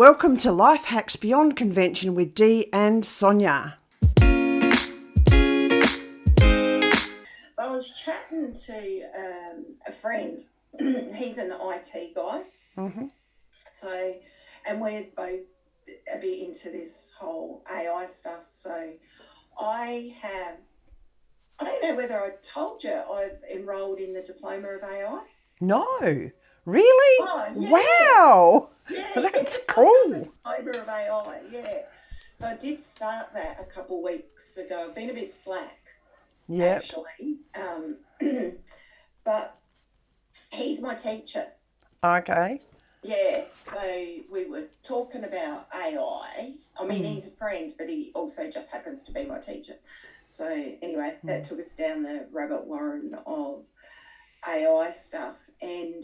Welcome to Life Hacks Beyond Convention with Dee and Sonia. I was chatting to a friend. He's an IT guy. Mm-hmm. So, and we're both a bit into this whole AI stuff. So I don't know whether I told you I've enrolled in the Diploma of AI. No, really? Oh, yeah. Wow. Yeah, That's yes, cool. I've done the Diploma of AI, yeah. So I did start that a couple of weeks ago. I've been a bit slack, actually. But he's my teacher. Okay. Yeah, so we were talking about AI. I mean, he's a friend, but he also just happens to be my teacher. So anyway, that took us down the rabbit warren of AI stuff and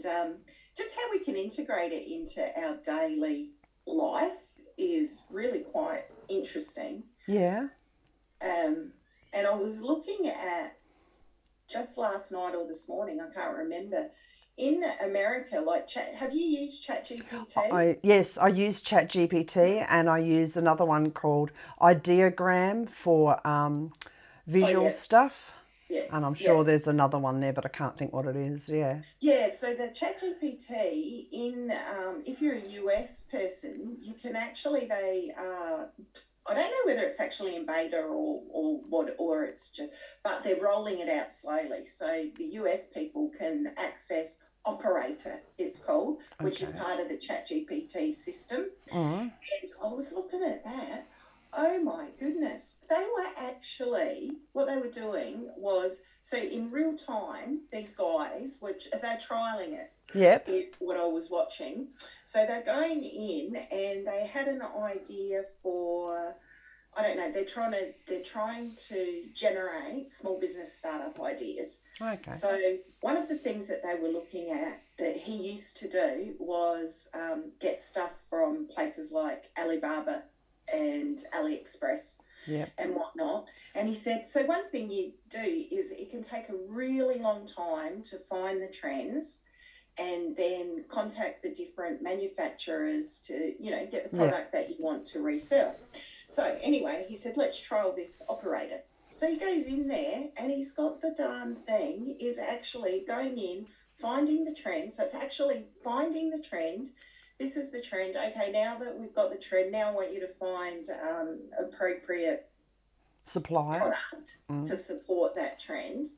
just how we can integrate it into our daily life is really quite interesting. Yeah. And I was looking at just last night or this morning, I can't remember. In America, have you used ChatGPT? Yes, I use ChatGPT and I use another one called Ideogram for visual stuff. Yeah. And I'm sure there's another one there, but I can't think what it is. Yeah. Yeah, so the ChatGPT if you're a US person, you can actually I don't know whether it's actually in beta or what, or it's just, but they're rolling it out slowly. So the US people can access Operator, it's called, which is part of the ChatGPT system. And I was looking at that. Oh my goodness. What they were doing was, so in real time, these guys, they're trialing it. Yep. What I was watching. So they're going in and they had an idea for, I don't know, they're trying to generate small business startup ideas. Okay. So one of the things that they were looking at that he used to do was get stuff from places like Alibaba and AliExpress and whatnot. And he said, so one thing you do is it can take a really long time to find the trends and then contact the different manufacturers to, get the product that you want to resell. So anyway, he said, let's trial this Operator. So he goes in there and he's got the darn thing is actually going in, finding the trends. So it's actually finding the trend. This is the trend. Okay, now that we've got the trend, now I want you to find appropriate Supplier product to support that trend.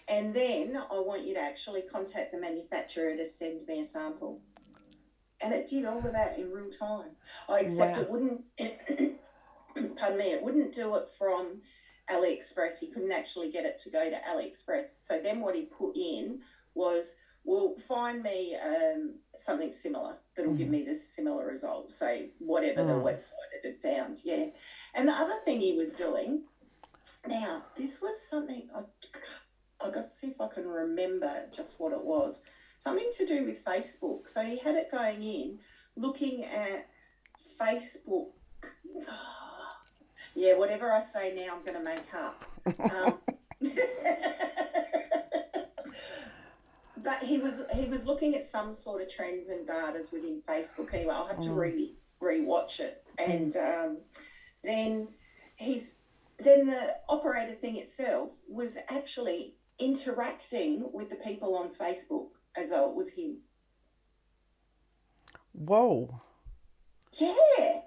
And then I want you to actually contact the manufacturer to send me a sample. And it did all of that in real time. It wouldn't, pardon me, it wouldn't do it from AliExpress. He couldn't actually get it to go to AliExpress. So then what he put in was, well, find me something similar that'll give me this similar result. So whatever the website it had found, yeah. And the other thing he was doing, now this was something, I've got to see if I can remember just what it was. Something to do with Facebook. So he had it going in, looking at Facebook. Yeah, whatever I say now, I'm going to make up. But he was looking at some sort of trends and datas within Facebook. Anyway, I'll have to re-watch it. And then the Operator thing itself was actually interacting with the people on Facebook as though it was him. Whoa. Yeah.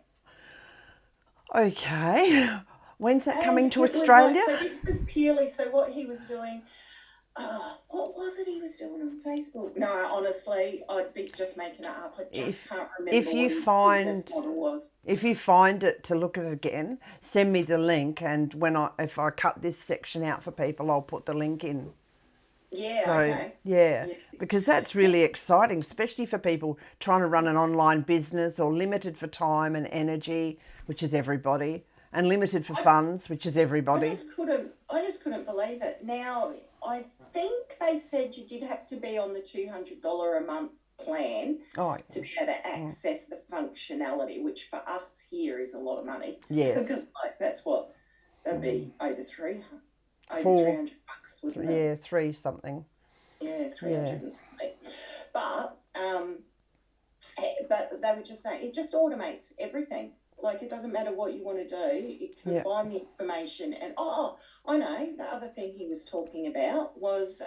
Okay. When's that coming to Australia? So this was purely, so what he was doing, what was it he was doing on Facebook? No, honestly, I'd be just making it up. I just can't remember what his business model was. If you find it to look at it again, send me the link, and if I cut this section out for people, I'll put the link in. Yeah, so, okay. Yeah, because that's really exciting, especially for people trying to run an online business or limited for time and energy, which is everybody, and limited for funds, which is everybody. I just couldn't believe it. Now, I think they said you did have to be on the $200 a month plan to be able to access the functionality, which for us here is a lot of money. Yes. Because that'd be over $300, wouldn't it? Yeah, 3 something. Yeah, 300 and something. But they were just saying it just automates everything. Like, it doesn't matter what you want to do, it can find the information. And I know the other thing he was talking about was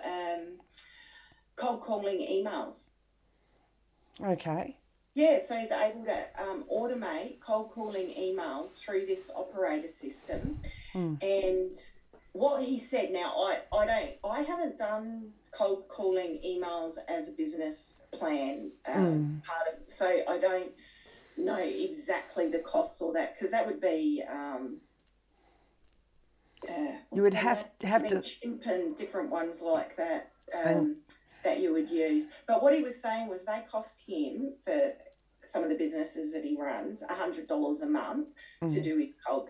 cold calling emails. Okay. Yeah, so he's able to automate cold calling emails through this operator system. And what he said, now I haven't done cold calling emails as a business plan part of, so I don't know exactly the costs or that, because that would be you would have to chimp and different ones like that that you would use. But what he was saying was they cost him, for some of the businesses that he runs, $100 a month to do his cold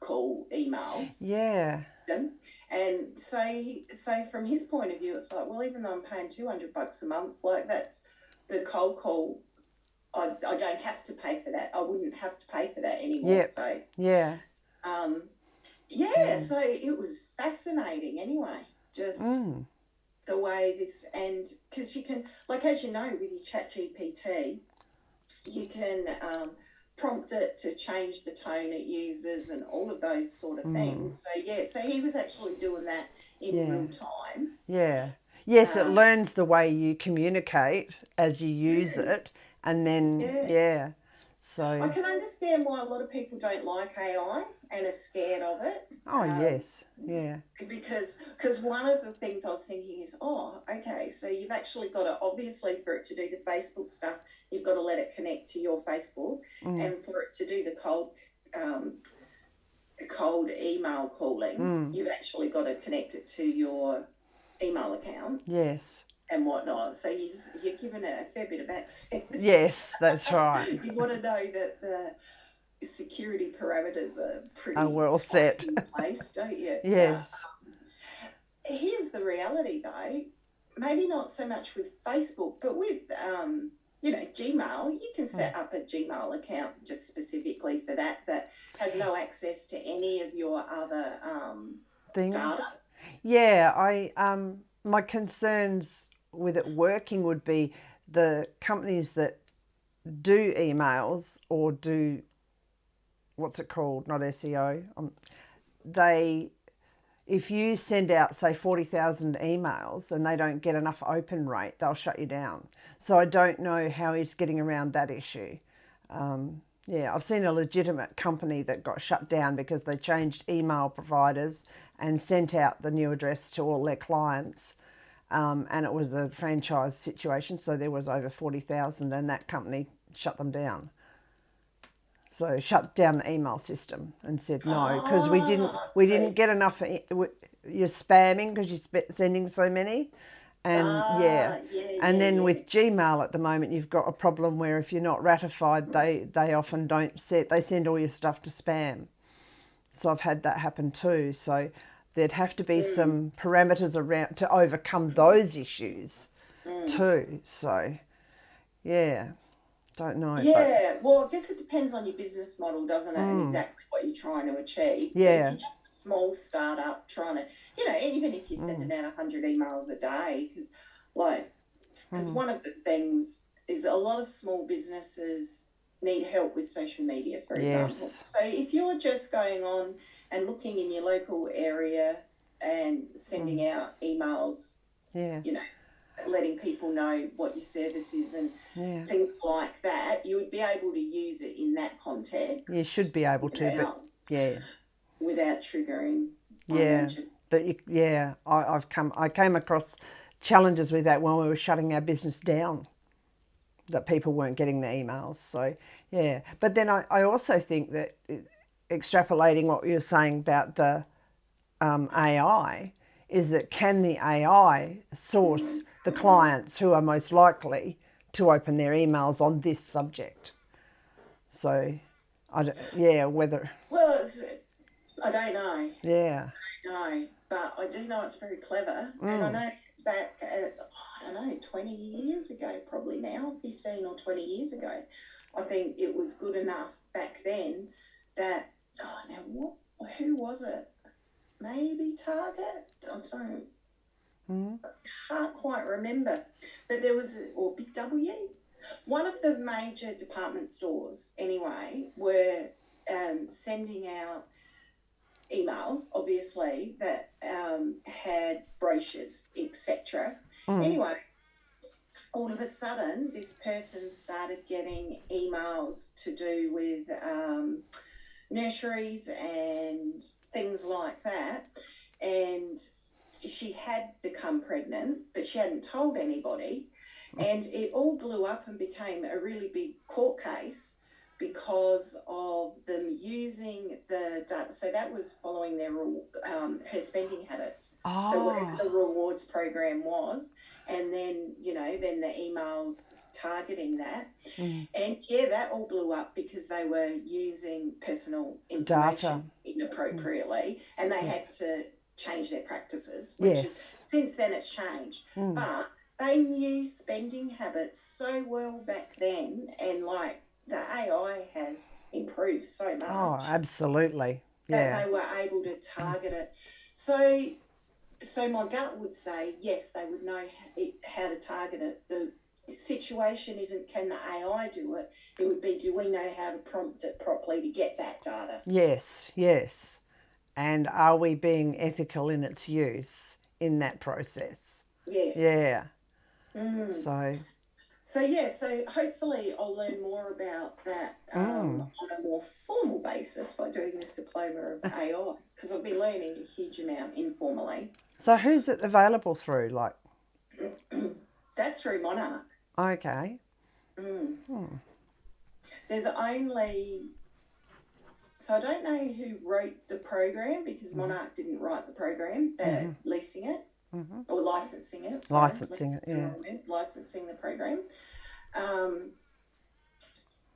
call emails. Yeah. System. And so from his point of view, it's like, well, even though I'm paying $200 a month, like, that's the cold call. I don't have to pay for that. I wouldn't have to pay for that anymore. Yep. So yeah. So it was fascinating anyway, just the way this, and because you can, like, as you know, with your ChatGPT, you can prompt it to change the tone it uses and all of those sort of things. So he was actually doing that in real time. Yeah. Yes, it learns the way you communicate as you use it, and then so I can understand why a lot of people don't like AI and are scared of it. Oh yes, yeah. Because one of the things I was thinking is, okay, so you've actually got to, obviously, for it to do the Facebook stuff, you've got to let it connect to your Facebook, and for it to do the cold email calling, you've actually got to connect it to your email account. Yes. And whatnot. So you're given it a fair bit of access. Yes, that's right. You want to know that the security parameters are pretty well set in place, don't you? Yes. Here's the reality, though. Maybe not so much with Facebook, but with Gmail. You can set up a Gmail account just specifically for that has no access to any of your other things. Data. Yeah, my concerns with it working would be the companies that do emails or do, what's it called, not SEO, if you send out, say, 40,000 emails and they don't get enough open rate, they'll shut you down. So I don't know how he's getting around that issue. I've seen a legitimate company that got shut down because they changed email providers and sent out the new address to all their clients. And it was a franchise situation, so there was over 40,000, and that company shut them down. So shut down the email system and said no, because we didn't get enough. You're spamming because you're sending so many, and then with Gmail at the moment, you've got a problem where if you're not ratified, they often don't they send all your stuff to spam. So I've had that happen too. So there'd have to be some parameters around to overcome those issues too. So, don't know. Yeah, well, I guess it depends on your business model, doesn't it, and exactly what you're trying to achieve. Yeah. But if you're just a small startup trying to, even if you're sending out 100 emails a day, because one of the things is a lot of small businesses need help with social media, for example. So if you're just going on and looking in your local area and sending out emails, letting people know what your service is and things like that, you would be able to use it in that context. You should be able to, but without triggering. But I came across challenges with that when we were shutting our business down, that people weren't getting the emails. So but then I also think that extrapolating what you're saying about the AI is that can the AI source the clients who are most likely to open their emails on this subject? So, whether... Well, I don't know. Yeah. I don't know, but I do know it's very clever. And I know back, 20 years ago, probably now, 15 or 20 years ago, I think it was good enough back then that, who was it? Maybe Target? I can't quite remember. But there was, or Big W? one of the major department stores, anyway, were sending out emails, obviously, that had brochures, etc. Anyway, all of a sudden, this person started getting emails to do with nurseries and things like that. And she had become pregnant, but she hadn't told anybody. And it all blew up and became a really big court case because of them using the data. So that was following their her spending habits. Oh. So whatever the rewards program was, and then, then the emails targeting that. And yeah, that all blew up because they were using personal information inappropriately, and they had to change their practices, which is, since then it's changed. But they knew spending habits so well back then, and like the AI has improved so much. Oh, absolutely. Yeah. That they were able to target it. So my gut would say, yes, they would know how to target it. The situation isn't can the AI do it. It would be, do we know how to prompt it properly to get that data? Yes, yes. And are we being ethical in its use in that process? Yes. Yeah. So hopefully I'll learn more about that on a more formal basis by doing this diploma of AI, because I've been learning a huge amount informally. So who's it available through? Like, that's through Monarch. Okay. There's only, so I don't know who wrote the program, because Monarch didn't write the program. They're leasing it. Or licensing it. Licensing the program.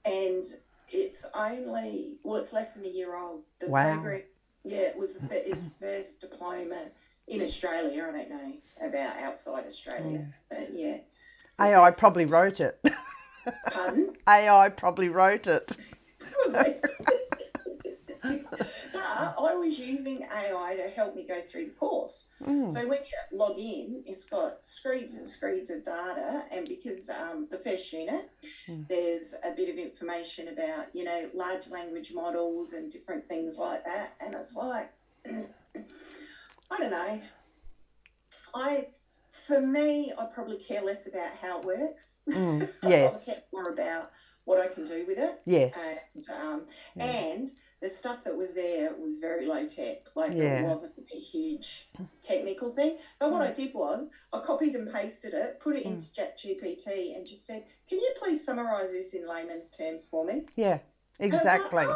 And it's only, it's less than a year old. The program, it was it's the first diploma in Australia. I don't know about outside Australia, but yeah. AI probably wrote it. Pardon? AI probably wrote it. Probably. But I was using AI to help me go through the course. So when you log in, it's got screeds and screeds of data, and because the first unit, there's a bit of information about, large language models and different things like that. And it's like, I don't know. For me, I probably care less about how it works. Yes. I care more about what I can do with it. Yes. And the stuff that was there was very low tech. Like, it wasn't a huge technical thing. But what I did was I copied and pasted it, put it into ChatGPT, and just said, "Can you please summarize this in layman's terms for me?" Yeah, exactly. Like,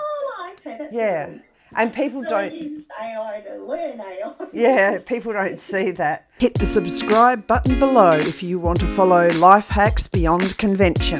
okay, that's good. And people don't. I use AI to learn AI. Yeah, people don't see that. Hit the subscribe button below if you want to follow life hacks beyond convention.